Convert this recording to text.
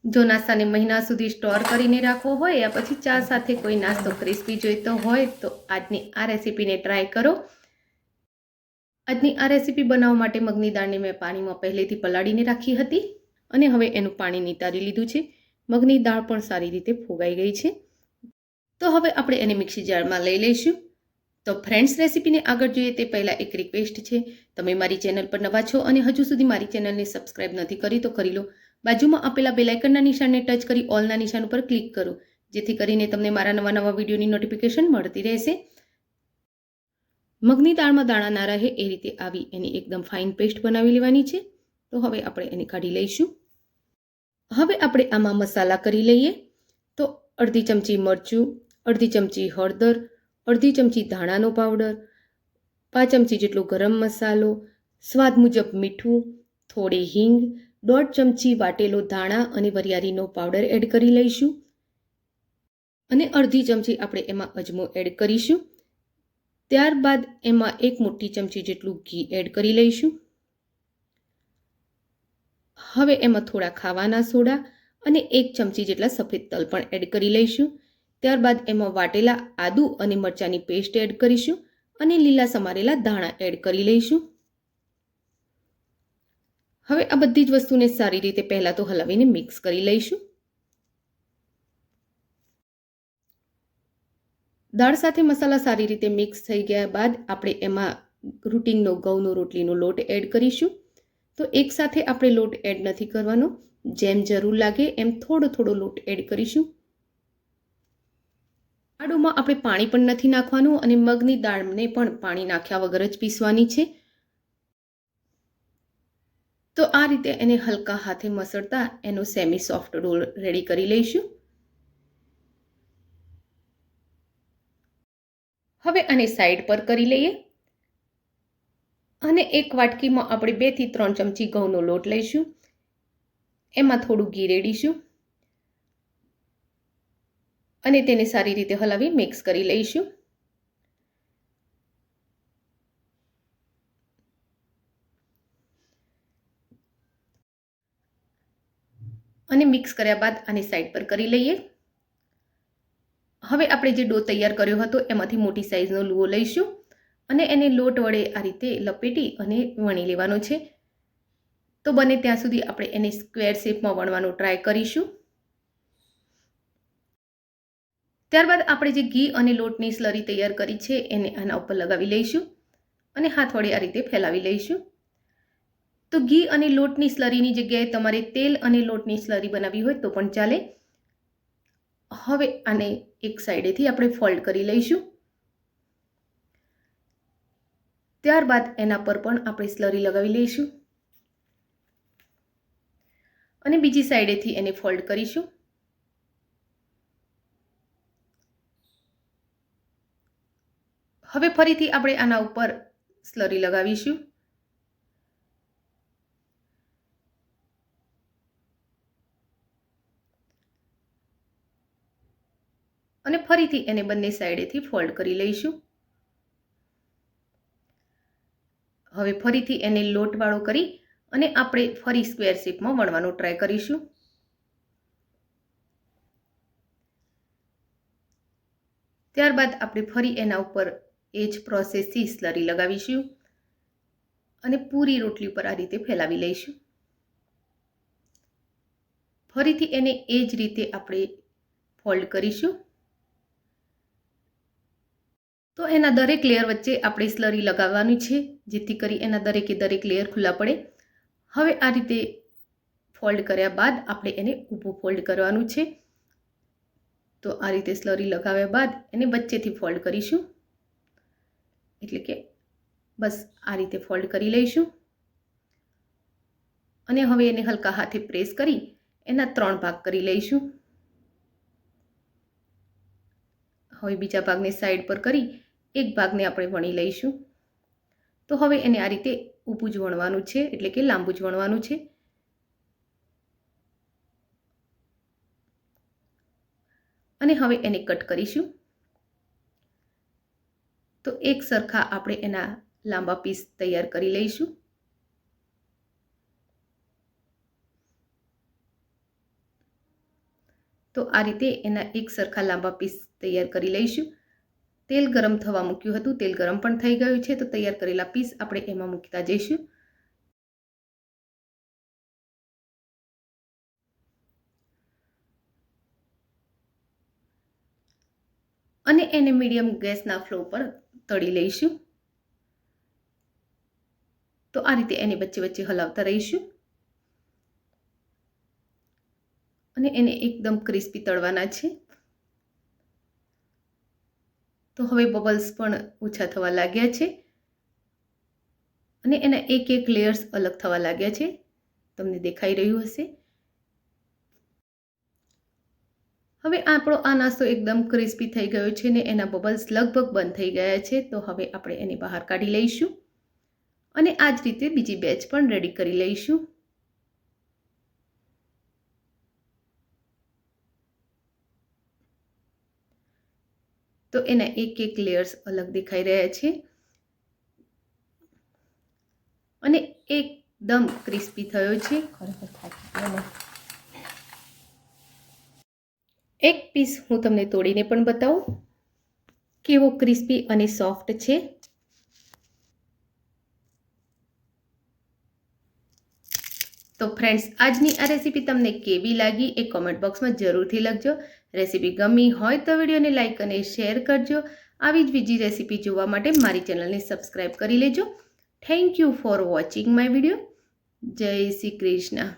જો નાસ્તાને મહિના સુધી સ્ટોર કરીને રાખવો હોય યા પછી ચા સાથે કોઈ નાસ્તો ક્રિસ્પી જોઈતો હોય તો આજની આ રેસીપીને ટ્રાય કરો. આજની આ રેસીપી બનાવવા માટે મગની દાળને મેં પાણીમાં પહેલેથી પલાળીને રાખી હતી અને હવે એનું પાણી નિતારી લીધું છે. મગની દાળ પણ સારી રીતે ફોગાઈ ગઈ છે. તો હવે આપણે એને મિક્સી જારમાં લઈ લઈશું. તો ફ્રેન્ડ્સ, રેસીપીને આગળ જોઈએ તે પહેલાં એક રિક્વેસ્ટ છે. તમે મારી ચેનલ પર નવા છો અને હજુ સુધી મારી ચેનલને સબસ્ક્રાઇબ નથી કરી તો કરી લો. બાજુમાં આપેલા બેલ આઇકનના નિશાનને ટચ કરી ઓલના નિશાન ઉપર ક્લિક કરો, જેથી કરીને તમને મારા નવા વિડીયોની નોટિફિકેશન મળતી રહેશે. મગની દાળમાં દાણા ના રહે એ રીતે આવી એની એકદમ ફાઇન પેસ્ટ બનાવી લેવાની છે. તો હવે આપણે એને કાઢી લઈશું. હવે આપણે આમાં મસાલા કરી લઈએ. તો અડધી ચમચી મરચું, અડધી ચમચી હળદર, અડધી ચમચી ધાણાનો પાવડર, 5 ચમચી જેટલો ગરમ મસાલો, સ્વાદ મુજબ મીઠું, થોડી હિંગ, 1.5 ચમચી વાટેલો ધાણા અને વરિયાળીનો પાવડર એડ કરી લઈશું અને અડધી ચમચી આપણે એમાં અજમો એડ કરીશું. ત્યારબાદ એમાં 1 મોટી ચમચી જેટલું ઘી એડ કરી લઈશું. હવે એમાં થોડા ખાવાના સોડા અને 1 ચમચી જેટલા સફેદ તલ પણ એડ કરી લઈશું. ત્યારબાદ એમાં વાટેલા આદુ અને મરચાંની પેસ્ટ એડ કરીશું અને લીલા સમારેલા ધાણા એડ કરી લઈશું. હવે આ બધી જ વસ્તુને સારી રીતે પહેલાં તો હલાવીને મિક્સ કરી લઈશું. દાળ સાથે મસાલા સારી રીતે મિક્સ થઈ ગયા બાદ આપણે એમાં રૂટિનનો ઘઉંનો રોટલીનો લોટ એડ કરીશું. તો એકસાથે આપણે લોટ એડ નથી કરવાનો, જેમ જરૂર લાગે એમ થોડો થોડો લોટ એડ કરીશું. આડુમાં આપણે પાણી પણ નથી નાખવાનું અને મગની દાળને પણ પાણી નાખ્યા વગર જ પીસવાની છે. તો આ રીતે એને હલકા હાથે મસળતા એનો સેમી સોફ્ટ ડો રેડી કરી લઈશું. હવે આને સાઈડ પર કરી લઈએ અને એક વાટકીમાં આપણે 2 થી 3 ચમચી ઘઉંનો લોટ લઈશું. એમાં થોડું ઘી રેડીશું અને તેને સારી રીતે હલાવી મિક્સ કરી લઈશું. અને મિક્સ કર્યા બાદ આને સાઈડ પર કરી લઈએ. હવે આપણે જે ડો તૈયાર કર્યો હતો એમાંથી મોટી સાઈઝનો લુઓ લઈશું અને એને લોટ વડે આ રીતે લપેટી અને વણી લેવાનો છે. તો બને ત્યાં સુધી આપણે એને સ્ક્વેર શેપમાં વણવાનો ટ્રાય કરીશું. ત્યારબાદ આપણે જે ઘી અને લોટની સ્લરી તૈયાર કરી છે એને આના ઉપર લગાવી લઈશું અને હાથ વડે આ રીતે ફેલાવી લઈશું. તો ઘી અને લોટની સ્લરીની જગ્યાએ તમારે તેલ અને લોટની સ્લરી બનાવવી હોય તો પણ ચાલે. હવે આને એક સાઈડેથી આપણે ફોલ્ડ કરી લઈશું. ત્યારબાદ એના પર પણ આપણે સ્લરી લગાવી લઈશું અને બીજી સાઈડેથી એને ફોલ્ડ કરીશું. હવે ફરીથી આપણે આના ઉપર સ્લરી લગાવીશું અને ફરીથી એને બંને સાઈડેથી ફોલ્ડ કરી લઈશું. હવે ફરીથી એને લોટવાળો કરી અને આપણે ફરી સ્ક્વેર શેપમાં વણવાનો ટ્રાય કરીશું. ત્યારબાદ આપણે ફરી એના ઉપર એ જ પ્રોસેસથી સ્લરી લગાવીશું અને પૂરી રોટલી ઉપર આ રીતે ફેલાવી લઈશું. ફરીથી એને એ જ રીતે આપણે ફોલ્ડ કરીશું. તો એના દરેક લેયર વચ્ચે આપણે સ્લરી લગાવવાની છે, જેથી કરી એના દરેકે દરેક લેયર ખુલ્લા પડે. હવે આ રીતે ફોલ્ડ કર્યા બાદ આપણે એને ઊભું ફોલ્ડ કરવાનું છે. તો આ રીતે સ્લરી લગાવ્યા બાદ એને વચ્ચેથી ફોલ્ડ કરીશું, એટલે કે બસ આ રીતે ફોલ્ડ કરી લઈશું અને હવે એને હલકા હાથે પ્રેસ કરી એના 3 ભાગ કરી લઈશું. હવે બીજા ભાગને સાઈડ પર કરી એક ભાગને આપણે વણી લઈશું. તો હવે એને આ રીતે ઊભું જ વણવાનું છે, એટલે કે લાંબુ જ વણવાનું છે. અને હવે એને કટ કરીશું. તો એક સરખા આપણે એના લાંબા પીસ તૈયાર કરી લઈશું. તો આ રીતે એના એક સરખા લાંબા પીસ તૈયાર કરી લઈશું. તેલ ગરમ થવા મૂક્યું હતું, તેલ ગરમ પણ થઈ ગયું છે, તો તૈયાર કરેલા પીસ આપણે એમાં મૂકતા જઈશું. અને એને મીડિયમ ગેસના ફ્લો પર તળી લઈશું. તો આ રીતે એની વચ્ચે વચ્ચે હલાવતા રહીશું અને એને એકદમ ક્રિસ્પી તળવાના છે. તો હવે બબલ્સ પણ ઓછા થવા લાગ્યા છે અને એના એક એક લેયર્સ અલગ થવા લાગ્યા છે. તમને દેખાઈ રહ્યું હશે. હવે આપણો આ નાસ્તો એકદમ ક્રિસ્પી થઈ ગયો છે ને એના બબલ્સ લગભગ બંધ થઈ ગયા છે. તો હવે આપણે એને બહાર કાઢી લઈશું અને આ જ રીતે બીજી બેચ પણ રેડી કરી લઈશું. તો એના એક એક લેયર્સ અલગ દેખાઈ રહ્યા છે અને એકદમ ક્રિસ્પી થયો છે. એક પીસ હું તમને તોડીને પણ બતાવું કેવો ક્રિસ્પી અને સોફ્ટ છે. તો ફ્રેન્ડ્સ, આજની આ રેસીપી તમને કેવી લાગી એ કોમેન્ટ બોક્સમાં જરૂરથી લખજો. રેસીપી ગમી હોય તો વિડીયોને લાઇક અને શેર કરજો. આવી જ બીજી રેસીપી જોવા માટે મારી ચેનલને સબસ્ક્રાઈબ કરી લેજો. Thank you for watching my video. જય શ્રી કૃષ્ણ.